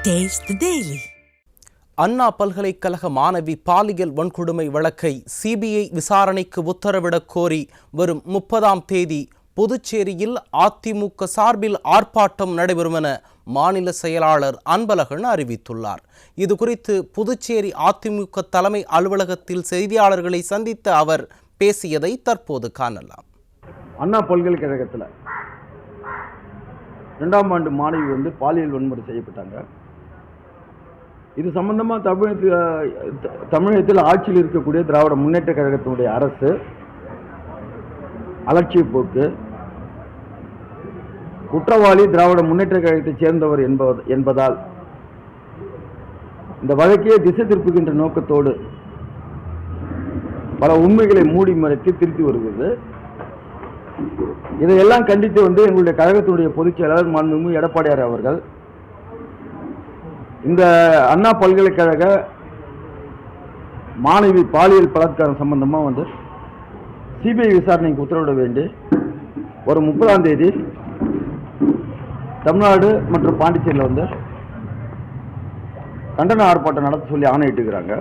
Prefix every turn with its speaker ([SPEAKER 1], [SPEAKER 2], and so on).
[SPEAKER 1] Taste the Daily.
[SPEAKER 2] அண்ணா பல்கலைக்கழக மாணவி பாலியல் வன்கொடுமை வழக்கை சிபிஐ விசாரணைக்கு உத்தரவிடக் கோரி வரும் 30ஆம் தேதி புதுச்சேரியில் அதிமுக சார்பில் ஆர்ப்பாட்டம் நடைபெறும் என மாநில செயலாளர் அன்பழகன் அறிவித்துள்ளார். இதுகுறித்து புதுச்சேரி அதிமுக தலைமை அலுவலகத்தில் செய்தியாளர்களை சந்தித்த அவர் பேசியதை தற்போது காணலாம்.
[SPEAKER 3] அண்ணா பல்கலைக்கழகத்தில் 2ஆம் ஆண்டு மாணவி பாலியல் வன்முறை செய்யப்பட்டாங்க. இது சம்பந்தமாக தமிழகத்தில் ஆட்சியில் இருக்கக்கூடிய திராவிட முன்னேற்ற கழகத்தினுடைய அரசு அலட்சிய போக்கு, குற்றவாளி திராவிட முன்னேற்ற கழகத்தைச் சேர்ந்தவர் என்பதால் இந்த வழக்கையே திசை திருப்புகின்ற நோக்கத்தோடு பல உண்மைகளை மூடி மறைத்து திருத்தி வருகிறது. இதையெல்லாம் கண்டித்து எங்களுடைய கழகத்தினுடைய பொதுச் செயலாளர் மாண்புமிகு எடப்பாடியார் அவர்கள் இந்த அண்ணா பல்கலைக்கழக மாணவி பாலியல் பலாத்காரம் சம்பந்தமாக சிபிஐ விசாரணைக்கு உத்தரவிட வேண்டி ஒரு 30ஆம் தேதி தமிழ்நாடு மற்றும் பாண்டிச்சேரியில் கண்டன ஆர்ப்பாட்டம் நடத்த சொல்லி ஆணையிட்டுக்கிறாங்க.